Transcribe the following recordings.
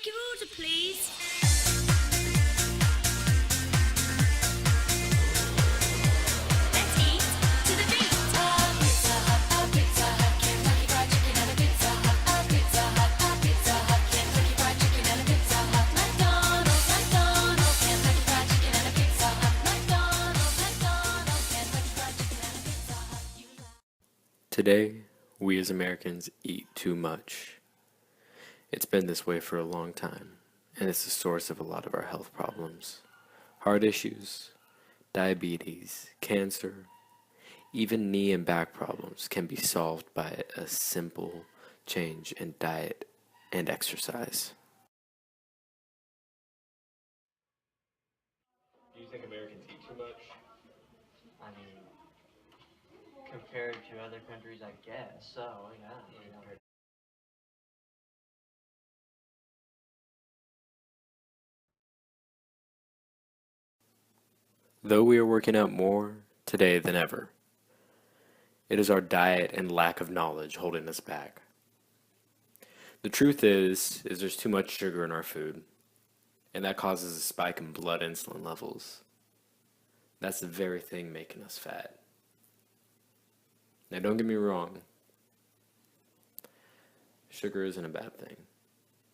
take your order, please? Let's eat to the beat. Pizza Hut, Pizza Hut, Kentucky Fried Chicken and a Pizza Hut, Pizza Hut, Pizza Hut, Kentucky Fried Chicken and a Pizza Hut, McDonald's, McDonald's, Kentucky Fried Chicken and a Pizza Hut, McDonald's, McDonald's, Kentucky Fried Chicken and a Pizza Hut. Today, we as Americans eat too much. It's been this way for a long time, and it's the source of a lot of our health problems. Heart issues, diabetes, cancer, even knee and back problems can be solved by a simple change in diet and exercise. Do you think Americans eat too much? I mean, compared to other countries, I guess so, yeah. Though we are working out more today than ever, it is our diet and lack of knowledge holding us back. The truth is there's too much sugar in our food, and that causes a spike in blood insulin levels. That's the very thing making us fat. Now, don't get me wrong. Sugar isn't a bad thing.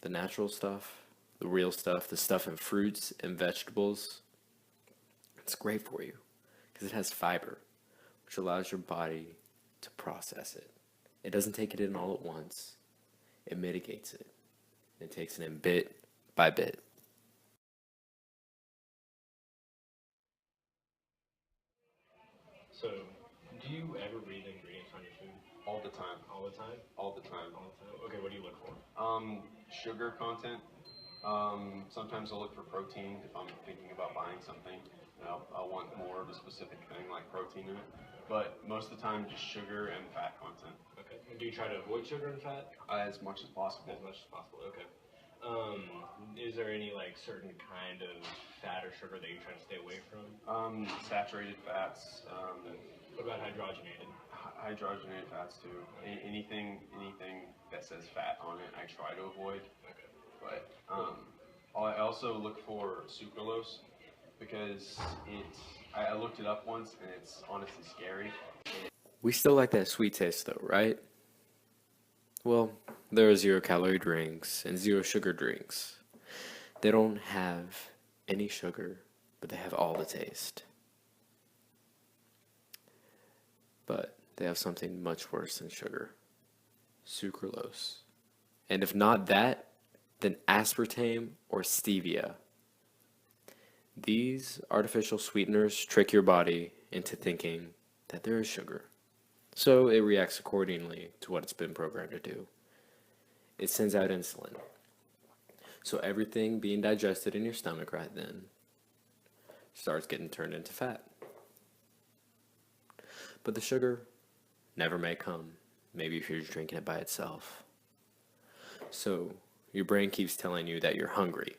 The natural stuff, the real stuff, the stuff in fruits and vegetables, it's great for you because it has fiber, which allows your body to process it. It doesn't take it in all at once. It mitigates it. It takes it in bit by bit. So, do you ever read the ingredients on your food? All the time. All the time? All the time. All the time. Okay, what do you look for? Sugar content. Sometimes I'll look for protein if I'm thinking about buying something. I'll want more of a specific thing like protein in it. But most of the time, just sugar and fat content. Okay. And do you try to avoid sugar and fat? As much as possible. As much as possible. Okay. Is there any like certain kind of fat or sugar that you try to stay away from? Saturated fats. What about hydrogenated? Hydrogenated fats too. Anything that says fat on it, I try to avoid. Okay. But I also look for sucralose because I looked it up once and it's honestly scary. We still like that sweet taste though, right? Well, there are 0-calorie drinks and 0-sugar drinks. They don't have any sugar, but they have all the taste. But they have something much worse than sugar. Sucralose. And if not that, then aspartame or stevia. These artificial sweeteners trick your body into thinking that there is sugar. So it reacts accordingly to what it's been programmed to do. It sends out insulin. So everything being digested in your stomach right then starts getting turned into fat. But the sugar never may come, maybe if you're just drinking it by itself. So your brain keeps telling you that you're hungry.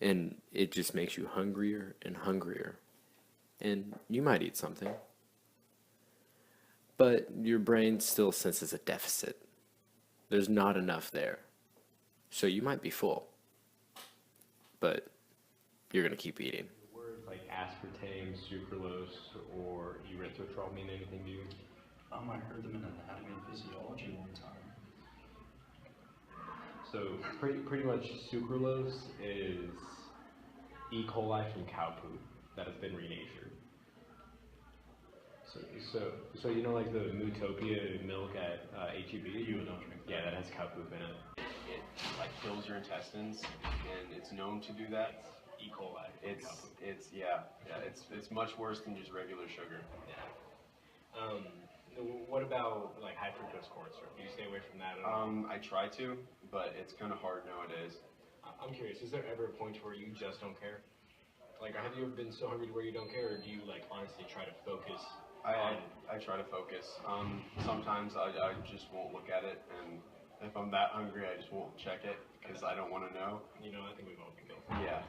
And it just makes you hungrier and hungrier. And you might eat something. But your brain still senses a deficit. There's not enough there. So you might be full. But you're going to keep eating. Words like aspartame, sucralose, or erythritol mean anything to you? I heard them in anatomy and physiology one time. So pretty much sucralose is E. coli from cow poop that has been renatured. So you know like the Mootopia milk at HEB? You would know. Yeah, that has cow poop in it. It like fills your intestines, and it's known to do that. E. coli. It's much worse than just regular sugar. Yeah. What about like high fructose corn syrup? Do you stay away from that at all? I try to, but it's kind of hard nowadays. I'm curious, is there ever a point where you just don't care? Like, have you ever been so hungry to where you don't care, or do you like honestly try to focus? I try to focus. Sometimes I just won't look at it, and if I'm that hungry, I just won't check it because I don't want to know. You know, I think we've all been guilty. Yeah.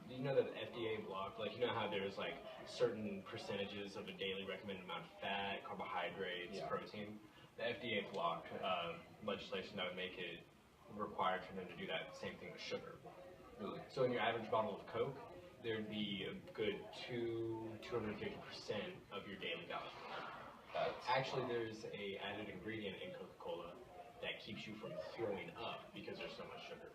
Do you know that the FDA blocked, like, you know how there's like certain percentages of a daily recommended amount of fat, carbohydrates, protein? the FDA blocked legislation that would make it required for them to do that same thing with sugar. Really? So in your average bottle of Coke, there'd be a good 250% of your daily value. Actually, there's a added ingredient in Coca-Cola that keeps you from throwing up because there's so much sugar.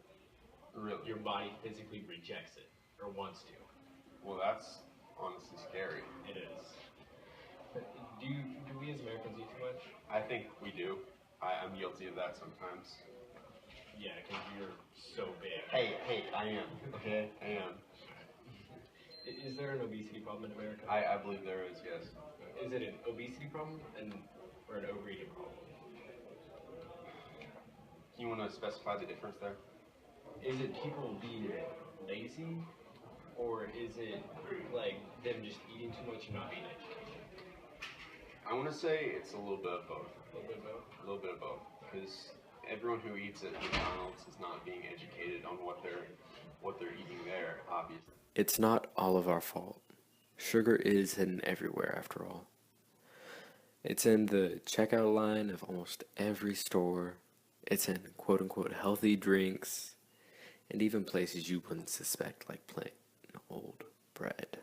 Really? Your body physically rejects it, or wants to. Well, that's honestly scary. It is. But do we as Americans eat too much? I think we do. I'm guilty of that sometimes. Yeah, because you're so big. Hey, I am. Okay, I am. Is there an obesity problem in America? I believe there is, yes. Is it an obesity problem or an overeating problem? You want to specify the difference there? Is it people being lazy, or is it like them just eating too much and not being educated? I want to say it's a little bit of both. A little bit of both. A little bit of both, because everyone who eats at McDonald's is not being educated on what they're eating there, obviously. It's not all of our fault. Sugar is hidden everywhere, after all. It's in the checkout line of almost every store. It's in quote-unquote healthy drinks, and even places you wouldn't suspect, like plain old bread.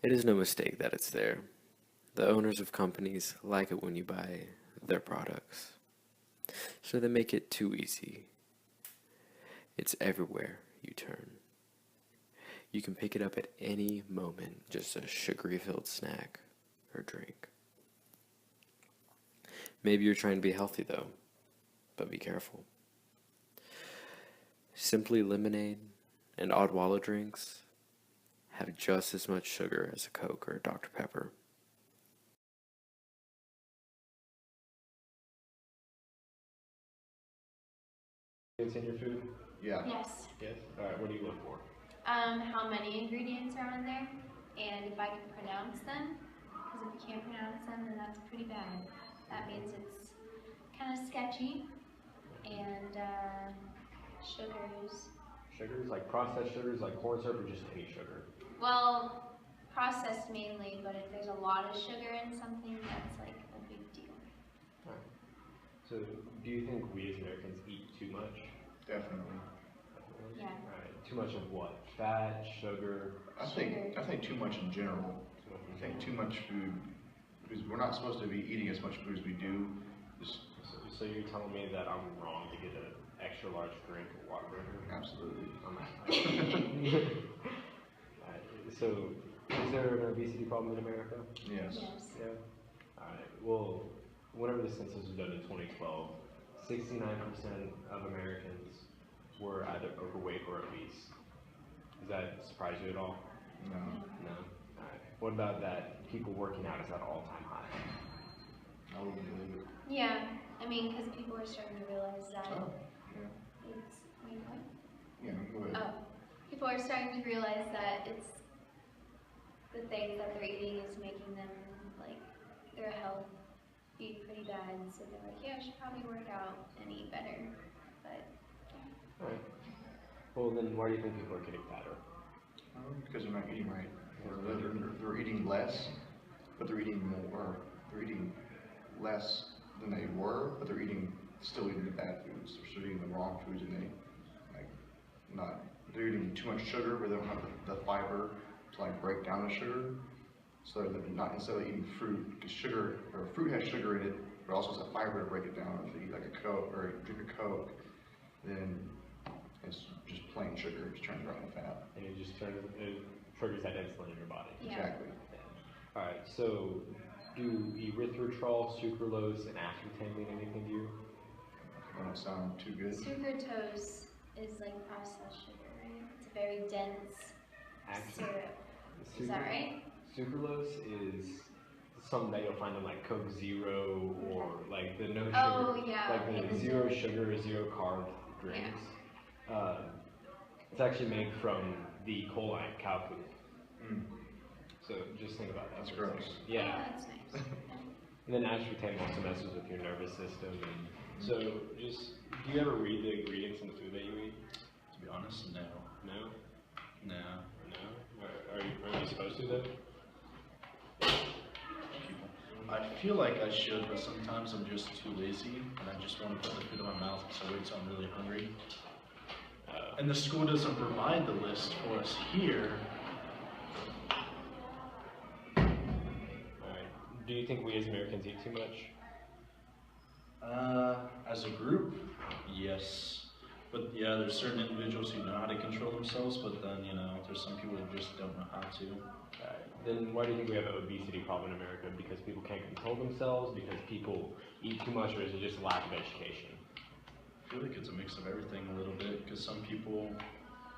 It is no mistake that it's there. The owners of companies like it when you buy their products, so they make it too easy. It's everywhere you turn. You can pick it up at any moment, just a sugary-filled snack or drink. Maybe you're trying to be healthy though, but be careful. Simply Lemonade and Odwalla drinks have just as much sugar as a Coke or a Dr. Pepper. It's in your food? Yeah. Yes. Yes. All right. What do you look for? How many ingredients are on there, and if I can pronounce them, because if you can't pronounce them, then that's pretty bad. That means it's kind of sketchy, and sugars. Sugars, like processed sugars, like corn syrup, or just any sugar? Well, processed mainly, but if there's a lot of sugar in something, that's like a big deal. All right. So, do you think we as Americans eat too much? Definitely. Yeah. All right. Too much of what? Fat, sugar. I think too much in general. I think too much food, because we're not supposed to be eating as much food as we do. So you're telling me that I'm wrong to get an extra large drink of Whataburger? Absolutely. So, is there an obesity problem in America? Yes. Yes. Yeah. Alright, well, whenever the census was done in 2012, 69% of Americans were either overweight or obese. Does that surprise you at all? No. No? Alright. What about that people working out is at all-time high? I wouldn't believe it. Yeah, I mean, because people are starting to realize that Oh. Yeah. it's, wait, what? Yeah. Go ahead. Oh, people are starting to realize that it's the things that they're eating is making them, like, their health be pretty bad, so they're like, yeah, I should probably work out and eat better, but, yeah. Alright. Well, then why do you think people are getting fatter? Because they're not eating right. They're eating less, but they're eating more. They're eating less than they were, but they're still eating the bad foods. They're still eating the wrong foods, and they're eating too much sugar, where they don't have the fiber to like break down the sugar. So they're not, instead of eating fruit, because fruit has sugar in it, but also has a fiber to break it down. If you eat like a Coke or drink a Coke, then it's just plain sugar. It just turns right into fat. And it triggers that insulin in your body. Yeah. Exactly. Alright, so do erythritol, sucralose, and aspartame mean anything to you? That don't sound too good. Sucralose is like processed sugar, right? It's a very dense syrup. Is that right? Sucralose is something that you'll find in like Coke Zero or like the no sugar, Oh, yeah, like okay, the the zero zero. sugar, zero carb drinks. It's actually made from the choline cow food. Mm. So just think about that. That's for a gross. second. Oh, Yeah. that's nice. And then aspartame also messes with your nervous system. And so just, do you ever read the ingredients in the food that you eat? To be honest, no. No? No. No? Are you supposed to though? I feel like I should, but sometimes I'm just too lazy and I just want to put the food in my mouth because I wait till I'm really hungry. And the school doesn't provide the list for us here. Alright. Do you think we as Americans eat too much? As a group, yes. But yeah, there's certain individuals who know how to control themselves, but then, you know, there's some people who just don't know how to. Then why do you think we have an obesity problem in America? Because people can't control themselves? Because people eat too much, or is it just a lack of education? I feel like it's a mix of everything a little bit, because some people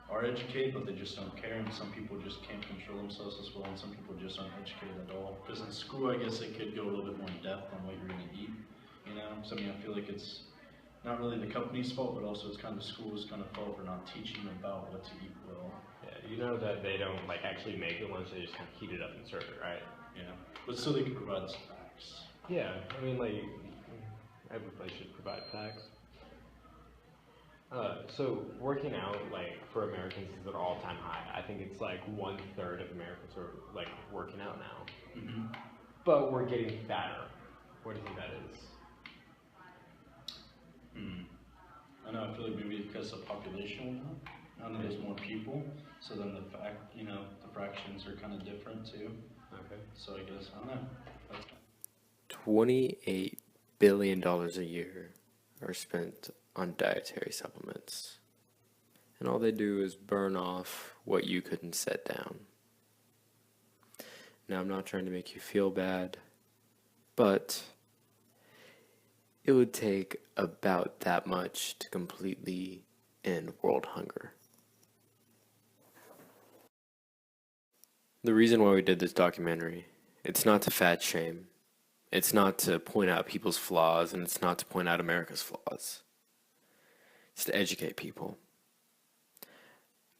are educated, but they just don't care, and some people just can't control themselves as well, and some people just aren't educated at all. Because in school, I guess they could go a little bit more in depth on what you're going to eat, you know? So I mean, I feel like it's not really the company's fault, but also it's kind of the school's kind of fault for not teaching them about what to eat well. Yeah, you know that they don't like actually make it lunch, they just kind of heat it up and serve it, right? Yeah, but still they can provide us facts. Yeah, I mean like, every place should provide facts. So working out, like, for Americans is at an all-time high. I think it's like 1/3 of Americans are like working out now. Mm-hmm. But we're getting fatter. What do you think that is? I know, I feel like maybe because of population went up. I know there's more people, so then the fractions are kind of different too. Okay. So I guess, I don't know. That's $28 billion a year are spent on dietary supplements. And all they do is burn off what you couldn't set down. Now, I'm not trying to make you feel bad, but it would take about that much to completely end world hunger. The reason why we did this documentary, it's not to fat shame. It's not to point out people's flaws, and it's not to point out America's flaws. It's to educate people.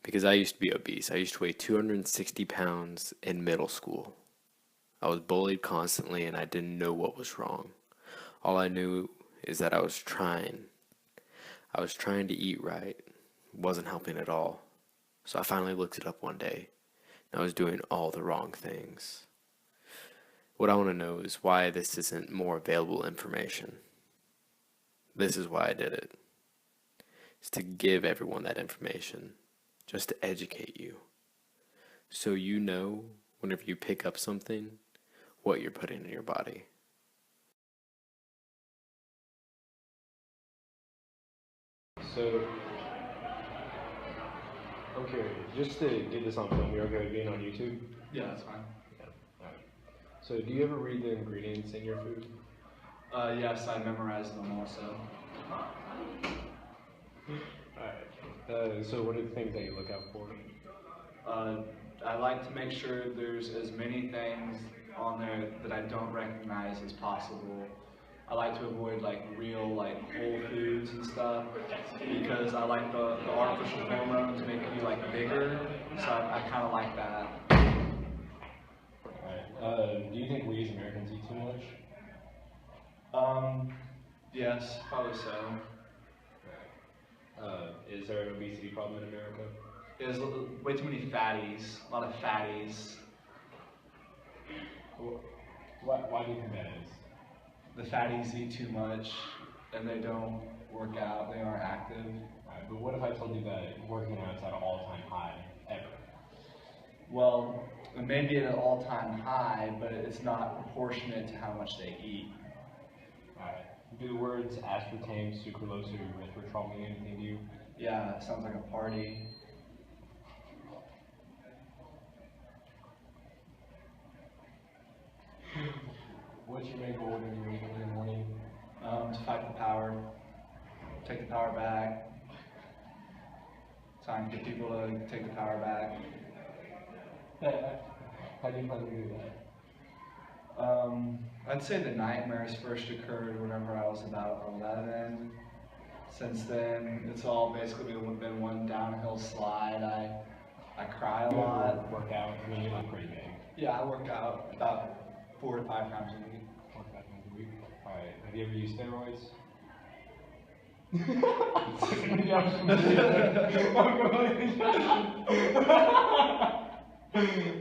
Because I used to be obese. I used to weigh 260 pounds in middle school. I was bullied constantly, and I didn't know what was wrong. All I knew is that I was trying to eat right. It wasn't helping at all. So I finally looked it up one day, and I was doing all the wrong things. What I want to know is why this isn't more available information. This is why I did it. It's to give everyone that information, just to educate you. So you know, whenever you pick up something, what you're putting in your body. So, I'm curious, just to get this on film, you're okay with being on YouTube? Yeah, that's fine. Yeah. Alright. So, do you ever read the ingredients in your food? Yes, I memorized them also. Alright. So, what are the things that you look out for? I like to make sure there's as many things on there that I don't recognize as possible. I like to avoid like real like whole foods and stuff because I like the artificial hormones make you like bigger, so I kind of like that. Alright. Do you think we as Americans eat too much? Yes, probably so. Is there an obesity problem in America? There's way too many fatties, a lot of fatties. Why do you think that is? The fatties eat too much and they don't work out, they aren't active. Alright, but what if I told you that working out is at an all-time high ever? Well, it may be at an all-time high, but it's not proportionate to how much they eat. Alright. Do the words aspartame, sucralose, or erythritol mean anything to you? Yeah, it sounds like a party. What's your main goal when you wake up in the morning? To fight the power, take the power back, trying to get people to take the power back. How do you plan to do that? I'd say the nightmares first occurred whenever I was about 11. Since then, it's all basically been one downhill slide. I cry a lot. Work out, I mean, you look pretty big. Yeah, I work out about 4 to 5 times a week. 4 to 5 times a week. Alright, have you ever used steroids? Dude.